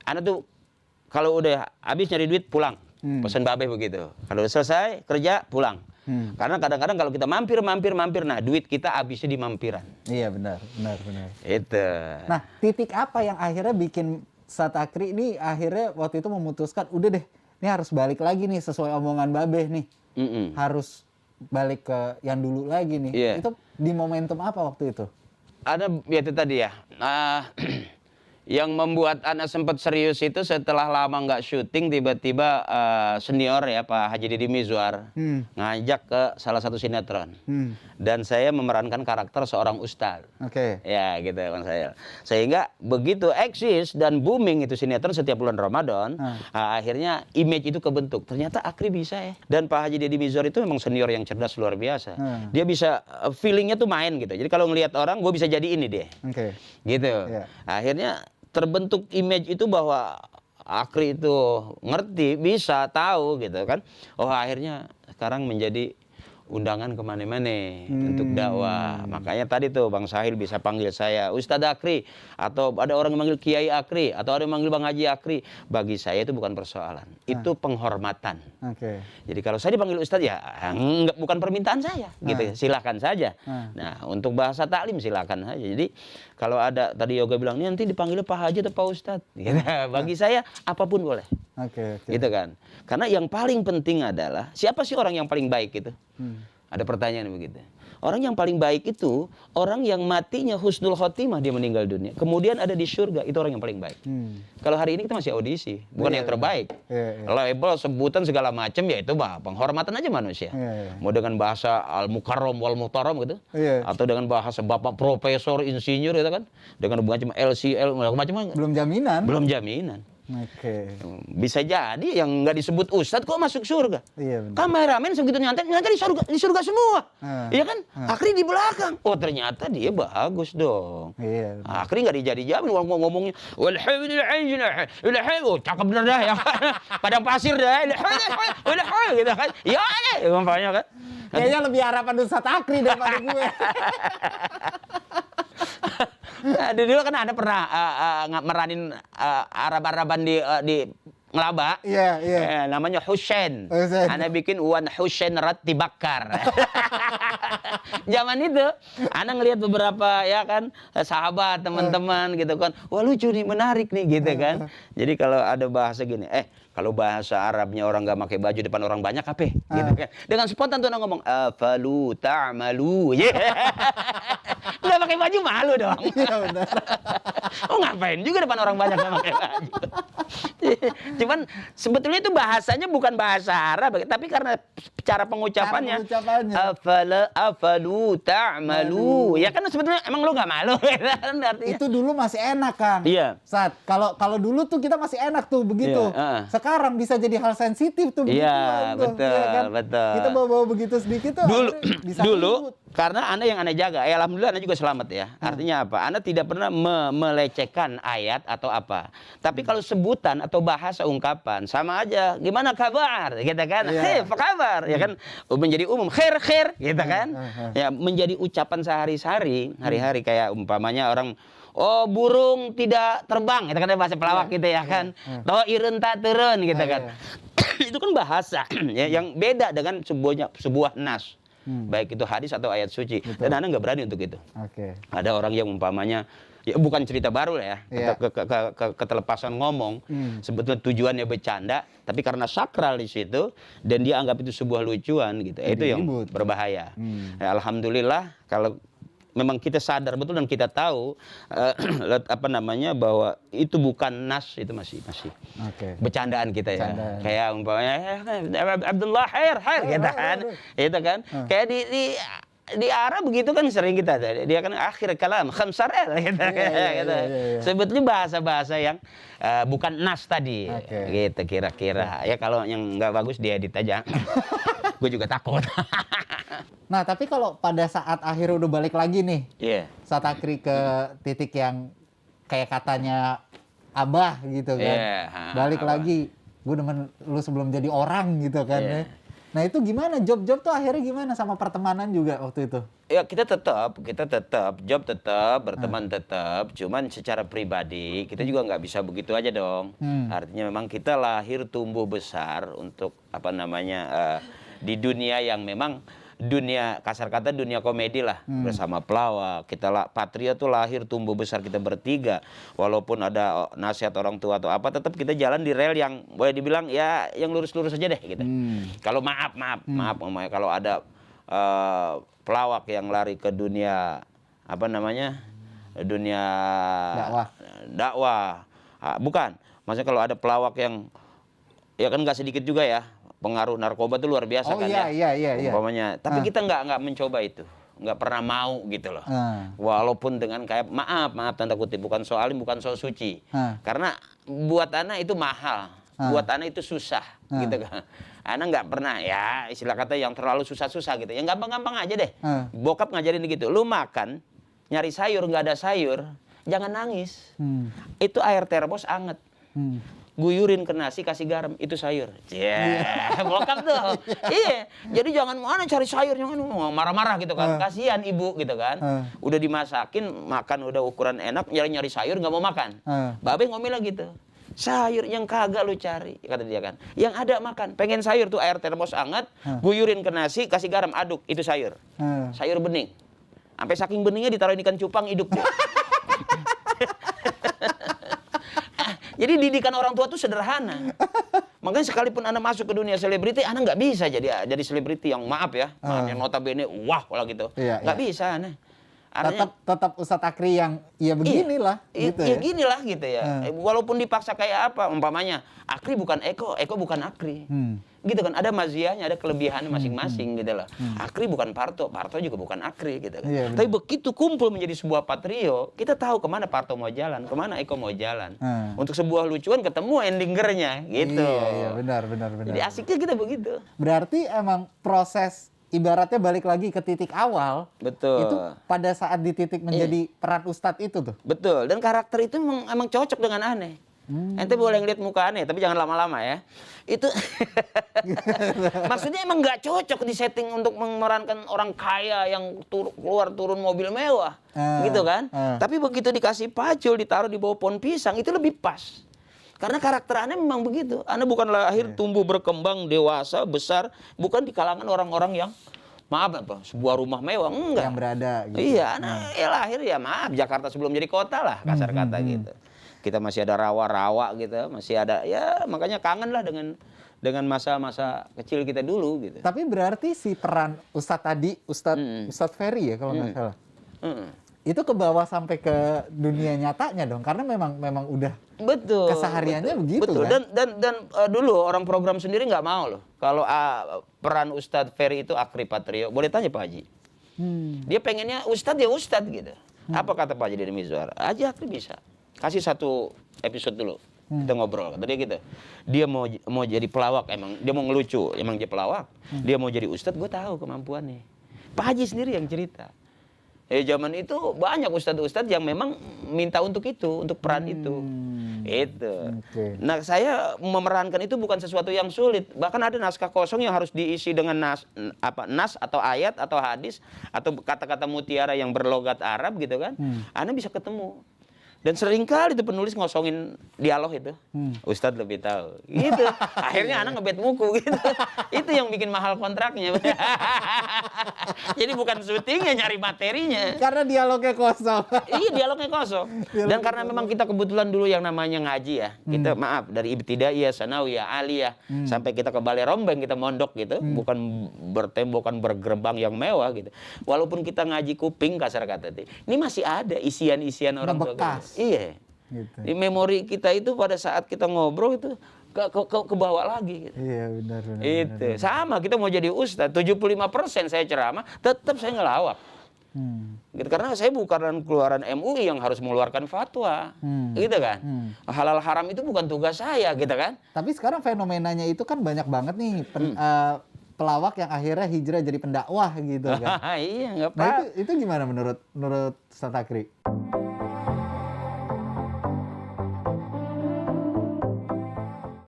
Ana tuh kalau udah habis nyari duit pulang. Pesan babe begitu. Kalau udah selesai kerja pulang. Karena kadang-kadang kalau kita mampir, nah duit kita habisnya di mampiran. Iya benar. Itu. Nah, titik apa yang akhirnya bikin Satakri ini akhirnya waktu itu memutuskan, udah deh, ini harus balik lagi nih sesuai omongan babe nih. Harus balik ke yang dulu lagi nih. Yeah. Itu di momentum apa waktu itu? Ada ya itu tadi ya. Yang membuat Ana sempat serius itu setelah lama nggak syuting, tiba-tiba senior ya Pak Haji Deddy Mizwar ngajak ke salah satu sinetron. Dan saya memerankan karakter seorang ustadz. Oke. Ya gitu Bang Sahil. Sehingga begitu eksis dan booming itu sinetron setiap bulan Ramadan, akhirnya image itu kebentuk. Ternyata Akri bisa ya. Dan Pak Haji Deddy Mizwar itu memang senior yang cerdas luar biasa. Dia bisa feelingnya tuh main gitu. Jadi kalau ngelihat orang, gue bisa jadi ini deh. Oke. Gitu. Yeah. Akhirnya terbentuk image itu bahwa Akri itu ngerti, bisa, tahu gitu kan. Oh akhirnya sekarang menjadi undangan kemana-mana untuk dakwah. Makanya tadi tuh Bang Sahil bisa panggil saya Ustadz Akri, atau ada orang yang manggil Kiai Akri, atau ada yang manggil Bang Haji Akri. Bagi saya itu bukan persoalan, itu penghormatan. Oke. Jadi kalau saya dipanggil Ustadz ya bukan permintaan saya, gitu. Silahkan saja. Nah untuk bahasa taklim silahkan saja. Jadi kalau ada tadi Yoga bilang nanti dipanggil Pak Haji atau Pak Ustadz, gitu. Bagi saya apapun boleh. Oke. Gitu kan. Karena yang paling penting adalah siapa sih orang yang paling baik itu? Ada pertanyaan begitu. Orang yang paling baik itu orang yang matinya husnul khotimah, dia meninggal dunia. Kemudian ada di surga, itu orang yang paling baik. Kalau hari ini kita masih audisi, bukan yang terbaik. Label, sebutan segala macam ya itu penghormatan aja manusia. Mau dengan bahasa al-mukarram wal muhtaram gitu. Atau dengan bahasa bapak profesor insinyur gitu kan. Dengan macam LCL macam-macam. Belum jaminan. Oke. Bisa jadi yang nggak disebut ustadz kok masuk surga. Iya benar. Kameramen segitu nyantai di surga semua. Iya kan? Akri di belakang. Oh ternyata dia bagus dong. Iya. Akri nggak dijadi-jamin ngomongnya. Walhamdulillah. Oh cakep bener dah ya. Padang pasir dah. Gitu kan. Ya deh umpamanya kan. Kayaknya lebih harapan Ustadz Akri daripada gue. Dulu kan ada pernah meranin Arab-Araban di Ngelaba. Iya. Namanya Husain. Ana bikin Wan Husain Rati Bakar. Zaman itu Ana ngelihat beberapa ya kan sahabat, teman-teman gitu kan. Wah lucu nih, menarik nih gitu kan. Jadi kalau ada bahasa gini, kalau bahasa Arabnya orang nggak pakai baju depan orang banyak apa? Gitu kan. Dengan spontan tuh ngomong afalu ta'malu. Nggak pakai baju malu dong. Iya benar. Oh ngapain juga depan orang banyak nggak pakai baju. Cuman sebetulnya itu bahasanya bukan bahasa Arab, tapi karena cara pengucapannya. Afalu ta'malu. Ya kan sebetulnya emang lu nggak malu. Itu dulu masih enak Kang. Iya. Saat kalau dulu tuh kita masih enak tuh begitu. Sekarang bisa jadi hal sensitif tuh begitu. Iya betul, ya kan? betul. Kita bawa-bawa begitu sedikit tuh. Dulu karena Anda yang Anda jaga, alhamdulillah Anda juga selamat ya. Artinya apa? Anda tidak pernah melecehkan ayat atau apa. Tapi kalau sebutan atau bahasa ungkapan sama aja. Gimana kabar? Gitu kan? Hei, apa kabar? Ya kan menjadi umum. Khair, gitu kan? Ya menjadi ucapan sehari-hari, hari-hari kayak umpamanya orang burung tidak terbang, itu kan bahasa pelawak gitu ya kan. Toirun tak turun gitu kan. Itu kan bahasa ya, yang beda dengan sebuah nas. Baik itu hadis atau ayat suci. Dan Anda nggak berani untuk itu. Ada orang yang umpamanya ya bukan cerita baru lah ya, ketelepasan ngomong, sebetulnya tujuannya bercanda, tapi karena sakral di situ dan dia anggap itu sebuah lucuan gitu, itu yang berbahaya. Ya, alhamdulillah kalau memang kita sadar betul dan kita tahu bahwa itu bukan nas, itu masih bercandaan kita ya. Kayak umpamanya Abdullah khair gitu kan. Itu kan. Kayak di Arab begitu kan sering kita, dia kan akhir kalam khamsar gitu. Sebetulnya bahasa-bahasa yang bukan nas tadi. Gitu kira-kira. Ya kalau yang nggak bagus diedit aja. Gue juga takut. Nah, tapi kalau pada saat akhirnya udah balik lagi nih, saat Akri ke titik yang kayak katanya Abah gitu kan, balik lagi, gue demen lu sebelum jadi orang gitu kan ya. Nah itu gimana, job-job tuh akhirnya gimana sama pertemanan juga waktu itu? Ya kita tetap job tetap, berteman tetap, cuman secara pribadi kita juga nggak bisa begitu aja dong. Artinya memang kita lahir tumbuh besar untuk apa namanya di dunia yang memang dunia kasar kata dunia komedi lah, bersama pelawak. Patria tuh lahir tumbuh besar kita bertiga, walaupun ada nasihat orang tua atau apa, tetap kita jalan di rel yang boleh dibilang ya yang lurus-lurus aja deh gitu. Kalau maaf umumnya kalau ada pelawak yang lari ke dunia apa namanya dunia dakwah. Bukan, maksudnya kalau ada pelawak yang ya kan nggak sedikit juga ya pengaruh narkoba itu luar biasa kan iya. umpamanya. Tapi kita nggak mencoba itu, nggak pernah mau gitu loh. Walaupun dengan kayak maaf tanda kutip, bukan soal suci, karena buat anak itu mahal, buat anak itu susah gitu kan. Anak nggak pernah ya istilah kata yang terlalu susah-susah gitu. Yang gampang-gampang aja deh. Bokap ngajarin gitu. Lu makan, nyari sayur nggak ada sayur, jangan nangis. Itu air termos anget. Guyurin ke nasi kasih garam, itu sayur. Bokap tuh. Iya. Jadi jangan mana cari sayur, jangan marah-marah gitu kan. Kasihan ibu gitu kan. Udah dimasakin, makan udah ukuran enak, nyari-nyari sayur nggak mau makan. Babe ngomel gitu. Sayur yang kagak lu cari, kata dia kan. Yang ada makan. Pengen sayur tuh air termos anget, guyurin ke nasi, kasih garam, aduk, itu sayur. Sayur bening. Sampai saking beningnya ditaruh ikan cupang, hidup dia. Jadi didikan orang tua tuh sederhana. Makanya sekalipun Anda masuk ke dunia selebriti, Anda nggak bisa jadi selebriti yang maaf ya, yang notabene wah lah gitu. Nggak bisa Anda. Tetap Ustadz Akri yang ya beginilah gitu ya. Ginilah gitu ya. Walaupun dipaksa kayak apa, umpamanya Akri bukan Eko bukan Akri. Gitu kan, ada maziyahnya, ada kelebihannya masing-masing gitu loh. Akri bukan Parto juga bukan Akri gitu kan. Tapi begitu kumpul menjadi sebuah patrio, kita tahu kemana Parto mau jalan, kemana Eko mau jalan. Untuk sebuah lucuan ketemu endingernya gitu. Iya, benar. Jadi asiknya kita begitu. Berarti emang proses ibaratnya balik lagi ke titik awal. Betul. Itu pada saat di titik menjadi peran Ustadz itu tuh. Betul. Dan karakter itu emang cocok dengan aneh. Ente boleh ngeliat muka aneh, tapi jangan lama-lama ya. Itu maksudnya emang nggak cocok di setting untuk memerankan orang kaya yang keluar turun mobil mewah, gitu kan? Tapi begitu dikasih pacul, ditaruh di bawah pohon pisang, itu lebih pas. Karena karakter Anda memang begitu. Anda bukan lahir, tumbuh, berkembang, dewasa, besar, bukan di kalangan orang-orang yang maaf apa, sebuah rumah mewah, enggak. Yang berada gitu. Iya, Anda ya lahir ya maaf, Jakarta sebelum jadi kota lah, kasar kata gitu. Kita masih ada rawa-rawa gitu, masih ada ya makanya kangen lah dengan masa-masa kecil kita dulu gitu. Tapi berarti si peran Ustadz tadi, Ustadz Ferry ya kalau nggak salah. Itu ke bawah sampai ke dunia nyatanya dong, karena memang udah kesehariannya begitu kan. Dan dulu orang program sendiri nggak mau loh kalau peran Ustadz Ferry itu Akri Patrio. Boleh tanya Pak Haji. Dia pengennya Ustadz ya Ustadz gitu. Apa kata Pak Haji Deddy Mizwar? Haji Akri bisa. Kasih satu episode dulu. Kita ngobrol, kata dia gitu. Dia mau jadi pelawak, emang dia mau ngelucu, emang dia pelawak. Dia mau jadi Ustadz, gue tahu kemampuannya. Pak Haji sendiri yang cerita. Zaman itu banyak ustadz-ustadz yang memang minta untuk itu, untuk peran itu. Itu. Nah, saya memerankan itu bukan sesuatu yang sulit. Bahkan ada naskah kosong yang harus diisi dengan nas atau ayat atau hadis atau kata-kata mutiara yang berlogat Arab gitu kan. Anda bisa ketemu. Dan seringkali itu penulis ngosongin dialog itu. Ustadz lebih tahu. Gitu. Akhirnya anak ngebet muku gitu. Itu yang bikin mahal kontraknya. Jadi bukan syutingnya, nyari materinya. Karena dialognya kosong. Iya, dialognya kosong. Dan karena memang kita kebetulan dulu yang namanya ngaji ya. Kita maaf, dari ibtidaiyah, sanawiyah, aliyah. Sampai kita ke Balai Rombeng, kita mondok gitu. Bukan bertembokan bergerbang yang mewah gitu. Walaupun kita ngaji kuping, kasar kata. Ini masih ada isian-isian orang tua. Iya. Gitu. Di memori kita itu pada saat kita ngobrol itu ke bawah lagi gitu. Iya, benar. Itu. Sama kita mau jadi ustadz, 75% saya ceramah, tetap saya ngelawak. Gitu, karena saya bukan keluaran MUI yang harus mengeluarkan fatwa. Gitu kan. Halal haram itu bukan tugas saya, gitu kan. Tapi sekarang fenomenanya itu kan banyak banget nih pelawak yang akhirnya hijrah jadi pendakwah gitu kan. Iya, nggak apa. Nah, itu gimana menurut Ustadz Akri?